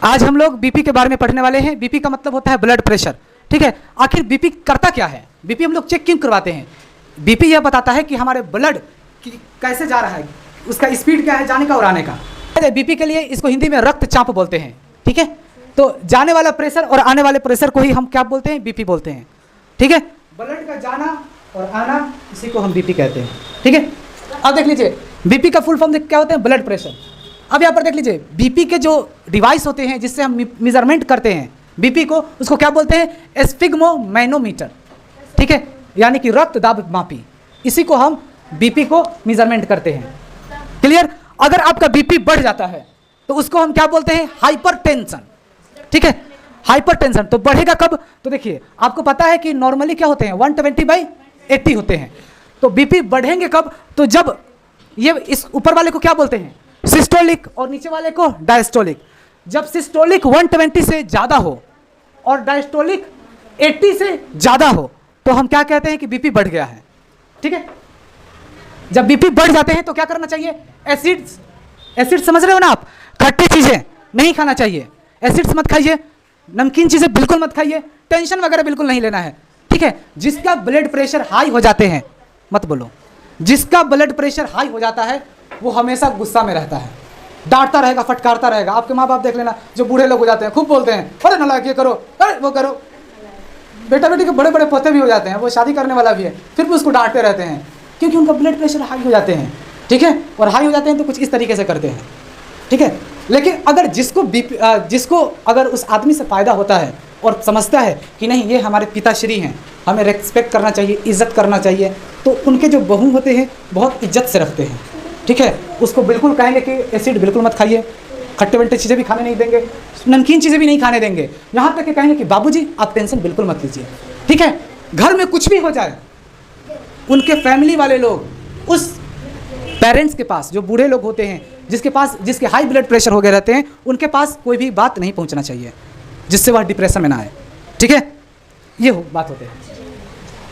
आज हम लोग बीपी के बारे में पढ़ने वाले हैं। बीपी का मतलब होता है ब्लड प्रेशर, ठीक है। आखिर बीपी करता क्या है, बीपी हम लोग चेक क्यों करवाते हैं? बीपी यह बताता है कि हमारे ब्लड कैसे जा रहा है, उसका स्पीड क्या है जाने का और आने का। बीपी के लिए इसको हिंदी में रक्तचाप बोलते हैं, ठीक है। तो जाने वाला प्रेशर और आने वाले प्रेशर को ही हम क्या बोलते हैं, बीपी बोलते हैं, ठीक है। ब्लड का जाना और आना इसी को हम बीपी कहते हैं, ठीक है। अब देख लीजिए बीपी का फुल फॉर्म क्या होता है, ब्लड प्रेशर। अब यहाँ पर देख लीजिए बीपी के जो डिवाइस होते हैं जिससे हम मेजरमेंट करते हैं बीपी को, उसको क्या बोलते हैं, स्फिग्मोमैनोमीटर, ठीक है, यानी कि रक्त दाब मापी। इसी को हम बीपी को मेजरमेंट करते हैं, क्लियर। अगर आपका बीपी बढ़ जाता है तो उसको हम क्या बोलते हैं, हाइपरटेंशन, ठीक है। हाइपरटेंशन तो बढ़ेगा कब, तो देखिए आपको पता है कि नॉर्मली क्या होते हैं 120/80 होते हैं। तो बीपी बढ़ेंगे कब, तो जब ये इस ऊपर वाले को क्या बोलते हैं, सिस्टोलिक, और नीचे वाले को डायस्टोलिक। जब सिस्टोलिक 120 से ज़्यादा हो और डायस्टोलिक 80 से ज़्यादा हो तो हम क्या कहते हैं कि बीपी बढ़ गया है, ठीक है। जब बीपी बढ़ जाते हैं तो क्या करना चाहिए, एसिड्स समझ रहे हो ना आप, खट्टी चीज़ें नहीं खाना चाहिए, एसिड्स मत खाइए, नमकीन चीज़ें बिल्कुल मत खाइए, टेंशन वगैरह बिल्कुल नहीं लेना है, ठीक है। जिसका ब्लड प्रेशर हाई हो जाते हैं, मत बोलो, जिसका ब्लड प्रेशर हाई हो जाता है वो हमेशा गुस्सा में रहता है, डांटता रहेगा, फटकारता रहेगा। आपके माँ बाप देख लेना, जो बूढ़े लोग हो जाते हैं खूब बोलते हैं, अरे नालायक ये करो, अरे वो करो। बेटा बेटी के बड़े बड़े पोते भी हो जाते हैं, वो शादी करने वाला भी है, फिर भी उसको डांटते रहते हैं क्योंकि उनका ब्लड प्रेशर हाई हो जाते हैं, ठीक है। और हाई हो जाते हैं तो कुछ इस तरीके से करते हैं, ठीक है। लेकिन अगर जिसको अगर उस आदमी से फ़ायदा होता है और समझता है कि नहीं ये हमारे पिताश्री हैं, हमें रेस्पेक्ट करना चाहिए, इज़्ज़त करना चाहिए, तो उनके जो बहू होते हैं बहुत इज्जत से रखते हैं, ठीक है। उसको बिल्कुल कहेंगे कि एसिड बिल्कुल मत खाइए, खट्टे वट्टे चीज़ें भी खाने नहीं देंगे, नमकीन चीज़ें भी नहीं खाने देंगे, यहाँ तक कि कहेंगे कि बाबूजी आप टेंशन बिल्कुल मत लीजिए, ठीक है। घर में कुछ भी हो जाए उनके फैमिली वाले लोग उस पेरेंट्स के पास, जो बूढ़े लोग होते हैं जिसके हाई ब्लड प्रेशर हो गए रहते हैं, उनके पास कोई भी बात नहीं पहुंचना चाहिए जिससे वह डिप्रेशन में ना आए, ठीक है। ये बात होते हैं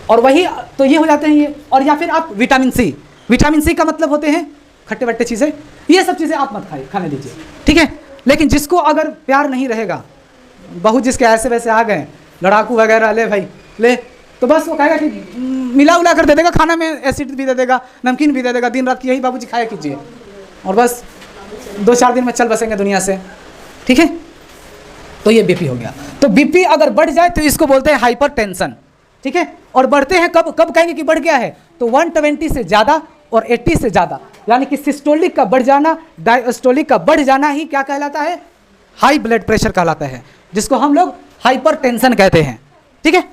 और वही तो ये हो जाते हैं ये। और या फिर आप विटामिन सी का मतलब होते हैं खट्टे वट्टे चीज़ें, ये सब चीज़ें आप मत खाने दीजिए, ठीक है। लेकिन जिसको अगर प्यार नहीं रहेगा, बहू जिसके ऐसे वैसे आ गए लड़ाकू वगैरह, ले भाई ले, तो बस वो कहेगा कि मिला उला कर दे देगा, खाना में एसिड भी दे देगा, नमकीन भी दे देगा, दिन रात यही बाबूजी खाया कीजिए, और बस 2-4 दिन में चल बसेंगे दुनिया से, ठीक है। तो ये बीपी हो गया। तो बीपी अगर बढ़ जाए तो इसको बोलते हैं हाइपरटेंशन, ठीक है। और बढ़ते हैं कब कहेंगे कि बढ़ गया है, तो 120 से ज़्यादा और 80 से ज़्यादा, यानी कि सिस्टोलिक का बढ़ जाना, डायस्टोलिक का बढ़ जाना ही क्या कहलाता है, हाई ब्लड प्रेशर कहलाता है, जिसको हम लोग हाइपरटेंशन कहते हैं, ठीक है।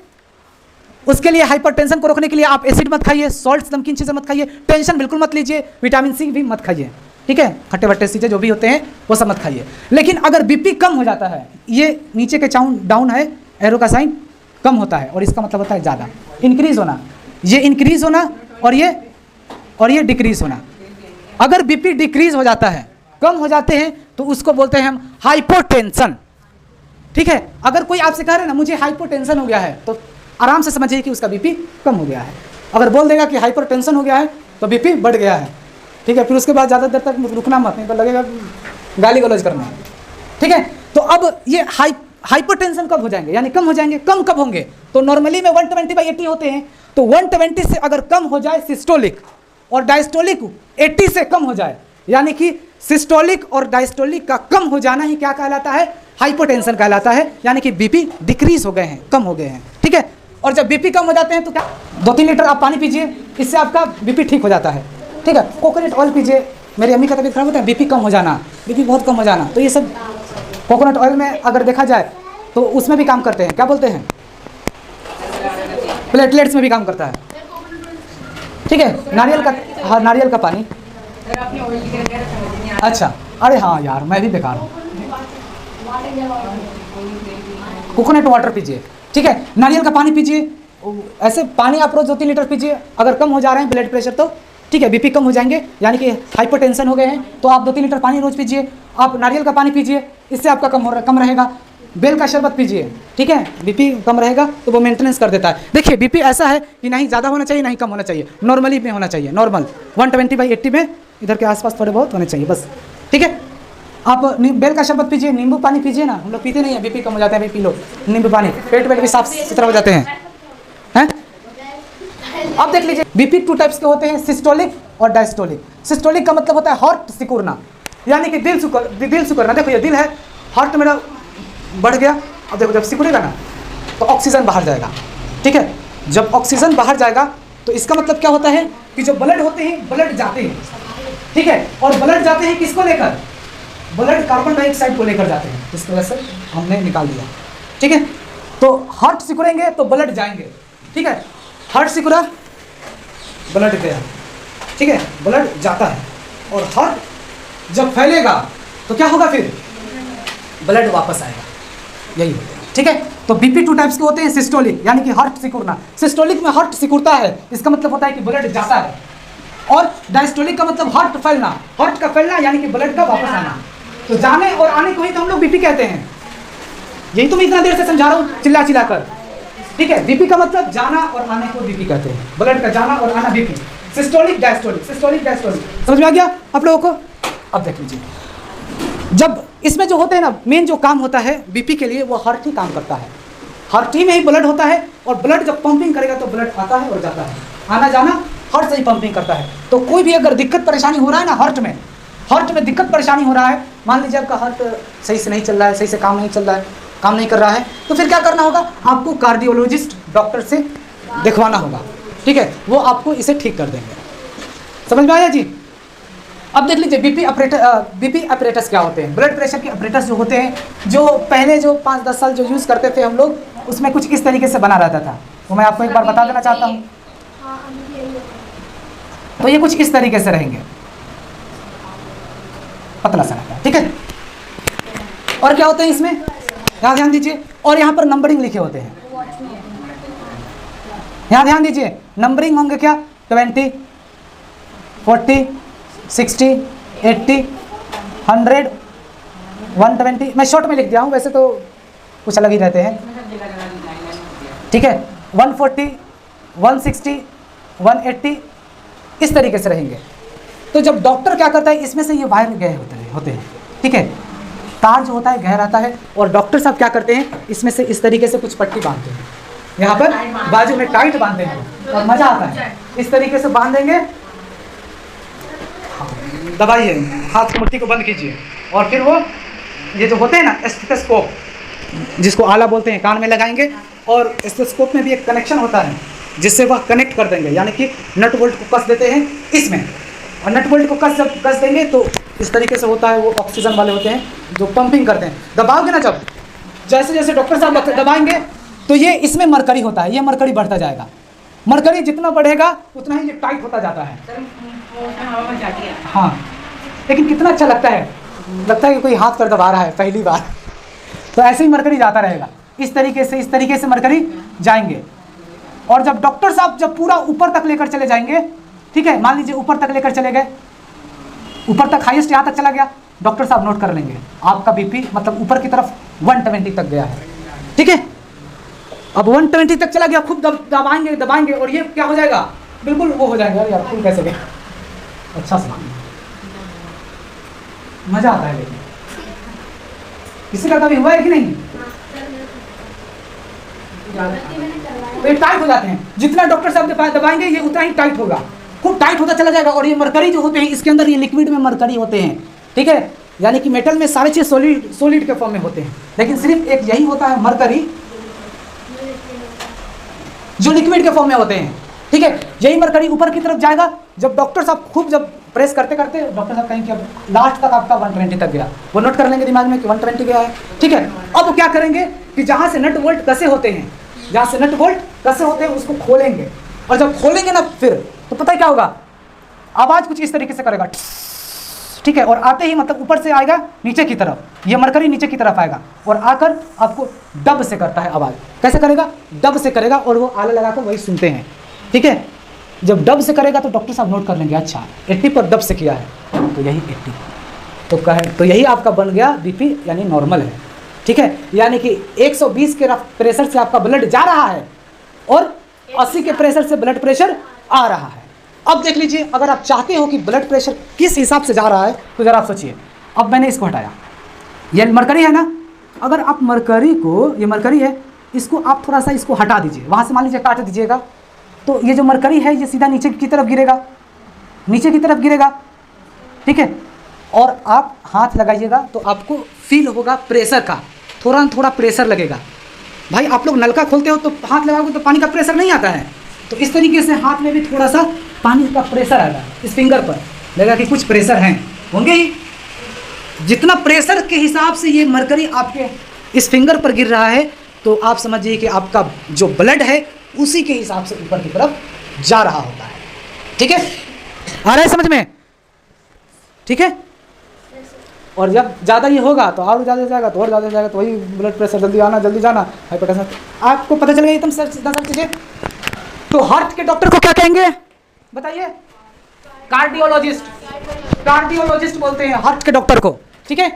उसके लिए हाइपरटेंशन को रोकने के लिए आप एसिड मत खाइए, सॉल्ट्स नमकीन चीज़ें मत खाइए, टेंशन बिल्कुल मत लीजिए, विटामिन सी भी मत खाइए, ठीक है। खट्टे वट्टे चीज़ें जो भी होते हैं वो सब मत खाइए। लेकिन अगर बीपी कम हो जाता है, ये नीचे के डाउन है, एरो का साइन कम होता है, और इसका मतलब होता है ज़्यादा, इंक्रीज होना, ये इंक्रीज होना और ये डिक्रीज होना। अगर बीपी डिक्रीज हो जाता है, कम हो जाते हैं, तो उसको बोलते हैं हम हाइपोटेंशन, ठीक है। अगर कोई आपसे कह रहे हैं ना मुझे हाइपोटेंशन हो गया है, तो आराम से समझिए कि उसका बीपी कम हो गया है। अगर बोल देगा कि हाइपरटेंशन हो गया है तो बीपी बढ़ गया है, ठीक है। फिर उसके बाद ज़्यादा देर तक रुकना मत, नहीं तो लगेगा गाली गलौज करना, ठीक है। तो अब ये हाइपरटेंशन कब हो जाएंगे, यानी कम हो जाएंगे, कम कब होंगे, तो नॉर्मली में 120/80 होते हैं, तो 120 से अगर कम हो जाए सिस्टोलिक और डायस्टोलिक 80 से कम हो जाए, यानी कि सिस्टोलिक और डायस्टोलिक का कम हो जाना ही क्या कहलाता है, हाइपोटेंशन कहलाता है, यानी कि बीपी डिक्रीज हो गए हैं, कम हो गए हैं, ठीक है। और जब बीपी कम हो जाते हैं तो क्या, 2-3 लीटर आप पानी पीजिए, इससे आपका बीपी ठीक हो जाता है, ठीक है। कोकोनट ऑयल पीजिए, मेरी अम्मी का तबीयत खराब होता है, बीपी कम हो जाना, बीपी बहुत कम हो जाना, तो ये सब कोकोनट ऑयल में अगर देखा जाए तो उसमें भी काम करते हैं, क्या बोलते हैं, प्लेटलेट्स में भी काम करता है, ठीक है। नारियल का पानी, अच्छा, अरे हाँ यार मैं भी बेकार हूँ, कोकोनट वाटर पीजिए, ठीक है। नारियल का पानी पीजिए, ऐसे पानी आप रोज 2-3 लीटर पीजिए। अगर कम हो जा रहे हैं ब्लड प्रेशर तो ठीक है, बीपी कम हो जाएंगे, यानी कि हाइपरटेंशन हो गए हैं, तो आप 2-3 लीटर पानी रोज पीजिए। आप नारियल का पानी पीजिए, इससे आपका कम रहेगा। बेल का शरबत पीजिए, ठीक है, बीपी कम रहेगा, तो वो मेंटेनेंस कर देता है। देखिए बीपी ऐसा है कि नहीं ज़्यादा होना चाहिए, नहीं कम होना चाहिए, नॉर्मली में होना चाहिए, नॉर्मल 120/80 में, इधर के आसपास थोड़े बहुत होने चाहिए बस, ठीक है। आप बेल का शरबत पीजिए, नींबू पानी पीजिए ना, हम लोग पीते नहीं है, बीपी कम हो जाता है, अभी पी लो नींबू पानी, पेट वेट भी साफ सुथरा हो जाते हैं। अब देख लीजिए बीपी 2 टाइप्स के होते हैं, सिस्टोलिक और डायस्टोलिक। सिस्टोलिक का मतलब होता है हार्ट सिकुड़ना, यानी कि दिल सिकुड़ना। देखो ये दिल है, हार्ट मेरा बढ़ गया, अब देखो जब सिकुड़ेगा ना तो ऑक्सीजन बाहर जाएगा, ठीक है। जब ऑक्सीजन बाहर जाएगा तो इसका मतलब क्या होता है कि जो ब्लड होते हैं, ब्लड जाते हैं, ठीक है। और ब्लड जाते हैं किसको लेकर? ब्लड कार्बन डाइऑक्साइड को लेकर जाते हैं, इस वजह से हमने निकाल दिया, ठीक है। तो हार्ट सिकुड़ेंगे तो ब्लड जाएंगे, ठीक है। हार्ट सिकुड़ा, ब्लड गया, ठीक है, ब्लड जाता है। और हार्ट जब फैलेगा तो क्या होगा? फिर ब्लड वापस आएगा, यही होता है, ठीक है। तो बीपी 2 टाइप्स के होते हैं, सिस्टोलिक यानी कि हार्ट सिकुड़ना, सिस्टोलिक में हार्ट सिकुड़ता है, इसका मतलब होता है कि ब्लड जाता है। और डायस्टोलिक का मतलब हार्ट फैलना, हार्ट का फैलना यानी कि ब्लड का वापस आना। तो जाने और आने को ही तो हम लोग बीपी कहते हैं, यही तो मैं इतना देर से समझा रहा हूँ चिल्ला चिल्ला कर, ठीक है। बीपी का मतलब जाना और आने को बीपी कहते हैं, ब्लड का जाना और आना BP. Systolic diastolic, systolic diastolic, समझ में आ गया आप लोगों को? अब देख लीजिए, जब इसमें जो होते हैं ना, मेन जो काम होता है बीपी के लिए, वो हार्ट ही काम करता है। हार्ट ही में ही ब्लड होता है, और ब्लड जब पंपिंग करेगा तो ब्लड आता है और जाता है, आना जाना हार्ट से ही पंपिंग करता है। तो कोई भी अगर दिक्कत परेशानी हो रहा है ना हार्ट में दिक्कत परेशानी हो रहा है, मान लीजिए आपका हार्ट सही से नहीं चल रहा है, सही से काम नहीं चल रहा है, काम नहीं कर रहा है, तो फिर क्या करना होगा? आपको कार्डियोलॉजिस्ट डॉक्टर से दिखवाना होगा, ठीक है। वो आपको इसे ठीक कर देंगे, समझ में आया जी? अब देख लीजिए बीपी अपरेटस क्या होते हैं? ब्लड प्रेशर के अपरेटस जो होते हैं, जो पहले जो 5-10 साल जो यूज़ करते थे हम लोग, उसमें कुछ इस तरीके से बना रहता था, तो मैं आपको एक बार बता देना चाहता हूँ। तो ये कुछ इस तरीके से रहेंगे, पतला सा रहता है, ठीक है। और क्या होते हैं इसमें, यहाँ ध्यान दीजिए, और यहाँ पर नंबरिंग लिखे होते हैं, यहाँ ध्यान दीजिए, नंबरिंग होंगे क्या? 20, 40, 60, 80, 100, 120। मैं शॉर्ट में लिख दिया हूँ, वैसे तो कुछ अलग ही रहते हैं, ठीक है। 140, 160, 180 इस तरीके से रहेंगे। तो जब डॉक्टर क्या करता है, इसमें से ये वायर गए होते हैं, ठीक है, तार जो होता है गहरा रहता है, और डॉक्टर साहब क्या करते हैं, इसमें से इस तरीके से कुछ पट्टी बांधते हैं, यहाँ पर बाजू में टाइट बांधते हैं, और मज़ा आता है, इस तरीके से बांध देंगे। दबाइए, हाथ की मुट्ठी को बंद कीजिए, और फिर वो ये जो होते हैं ना स्टेथोस्कोप, जिसको आला बोलते हैं, कान में लगाएंगे, और स्टेथोस्कोप में भी एक कनेक्शन होता है जिससे वह कनेक्ट कर देंगे, यानी कि नट बोल्ट को कस देते हैं इसमें, और नट बोल्ट को कस देंगे तो इस तरीके से होता है। वो ऑक्सीजन वाले होते हैं जो पंपिंग करते हैं। दबाओगे ना, जब जैसे जैसे डॉक्टर साहब दबाएंगे तो ये इसमें मरकरी होता है, ये मरकरी बढ़ता जाएगा, मरकरी जितना बढ़ेगा उतना ही ये टाइट होता जाता है। हाँ, लेकिन कितना अच्छा लगता है कि कोई हाथ पर दबा रहा है पहली बार। तो ऐसे ही मरकरी जाता रहेगा, इस तरीके से मरकरी जाएंगे। और जब डॉक्टर साहब जब पूरा ऊपर तक लेकर चले जाएंगे, ठीक है, मान लीजिए ऊपर तक लेकर चले गए, ऊपर तक हाईएस्ट यहाँ तक चला गया, डॉक्टर साहब नोट कर लेंगे आपका बीपी मतलब ऊपर की तरफ 120 तक गया है, ठीक है। अब 120 तक चला गया, खूब दबाएंगे और ये क्या हो जाएगा, बिल्कुल वो हो जाएगा। यार फुल कैसे गया, अच्छा सुना, मजा आता है। लेकिन किसी का कभी हुआ है कि नहीं? तो ये टाइट हो जाते हैं, जितना डॉक्टर साहब दबाएंगे ये उतना ही टाइट होगा, खूब टाइट होता चला जाएगा। और ये मरकरी जो होते हैं, इसके अंदर ये लिक्विड में मरकरी होते हैं, ठीक है, यानी कि मेटल में सारे चीज सॉलिड के फॉर्म में होते हैं, लेकिन सिर्फ एक यही होता है मरकरी जो लिक्विड के फॉर्म में होते हैं, ठीक है। यही मरकरी ऊपर की तरफ जाएगा। जब डॉक्टर साहब खूब जब प्रेस करते करते डॉक्टर साहब कहेंगे अब लास्ट तक आपका 120 तक गया, वो नोट कर लेंगे दिमाग में कि 120 गया है, ठीक है। अब क्या करेंगे कि जहाँ से नट बोल्ट कसे होते हैं उसको खोलेंगे, और जब खोलेंगे ना फिर तो पता है क्या होगा, आवाज़ कुछ इस तरीके से करेगा, ठीक है। और आते ही मतलब ऊपर से आएगा नीचे की तरफ, ये मरकरी नीचे की तरफ आएगा और आकर आपको डब से करता है आवाज़। कैसे करेगा? डब से करेगा, और वो आला लगाकर वही सुनते हैं, ठीक है। जब डब से करेगा तो डॉक्टर साहब नोट कर लेंगे, अच्छा 80 पर डब से किया है तो यही 80 तो यही आपका बन गया बीपी, यानी नॉर्मल है, ठीक है। यानी कि 120 के प्रेशर से आपका ब्लड जा रहा है और 80 के प्रेशर से ब्लड प्रेशर आ रहा है। अब देख लीजिए, अगर आप चाहते हो कि ब्लड प्रेशर किस हिसाब से जा रहा है तो ज़रा आप सोचिए, अब मैंने इसको हटाया, ये मरकरी है ना, अगर आप मरकरी को, ये मरकरी है, इसको आप थोड़ा सा इसको हटा दीजिए, वहाँ से मान लीजिए काट दीजिएगा, तो ये जो मरकरी है ये सीधा नीचे की तरफ गिरेगा, नीचे की तरफ गिरेगा, ठीक है। और आप हाथ लगाइएगा तो आपको फील होगा प्रेशर का, थोड़ा थोड़ा प्रेशर लगेगा। भाई आप लोग नलका खोलते हो तो हाथ लगाओगे तो पानी का प्रेशर नहीं आता है, तो इस तरीके से हाथ में भी थोड़ा सा पानी का प्रेशर आएगा, इस फिंगर पर लगेगा कि कुछ प्रेशर हैं, होंगे ही। जितना प्रेशर के हिसाब से ये मरकरी आपके इस फिंगर पर गिर रहा है, तो आप समझिए कि आपका जो ब्लड है उसी के हिसाब से ऊपर की तरफ जा रहा होता है, ठीक है। आ रहा है समझ में, ठीक है। और जब ज़्यादा ये होगा तो और ज़्यादा जाएगा, तो और ज़्यादा जाएगा, तो वही ब्लड प्रेशर, जल्दी आना जल्दी जाना, हाइपरटेंशन, आपको पता चलेगा एकदम सब चीज़ें। तो हार्ट के डॉक्टर को क्या कहेंगे बताइए? कार्डियोलॉजिस्ट, कार्डियोलॉजिस्ट बोलते हैं हार्ट के डॉक्टर को, ठीक है।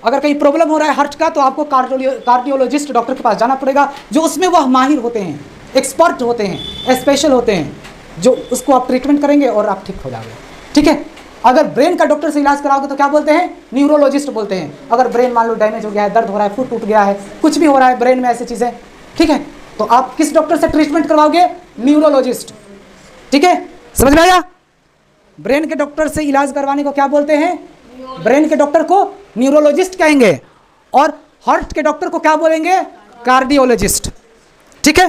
अगर कहीं प्रॉब्लम हो रहा है हार्ट का तो आपको कार्डियोलॉजिस्ट डॉक्टर के पास जाना पड़ेगा, जो उसमें वह माहिर होते हैं, एक्सपर्ट होते हैं, स्पेशल होते हैं, जो उसको आप ट्रीटमेंट करेंगे और आप ठीक हो जाओगे, ठीक है। अगर ब्रेन का डॉक्टर से इलाज कराओगे तो क्या बोलते हैं? न्यूरोलॉजिस्ट बोलते हैं। अगर ब्रेन मान लो डैमेज हो गया है, दर्द हो रहा है, फुट टूट गया है, कुछ भी हो रहा है ब्रेन में, ऐसी चीज़ें, ठीक है, तो आप किस डॉक्टर से ट्रीटमेंट करवाओगे? न्यूरोलॉजिस्ट, ठीक है। समझ में आया? ब्रेन के डॉक्टर से इलाज करवाने को क्या बोलते हैं? ब्रेन के डॉक्टर को न्यूरोलॉजिस्ट कहेंगे, और हार्ट के डॉक्टर को क्या बोलेंगे? कार्डियोलॉजिस्ट, ठीक है।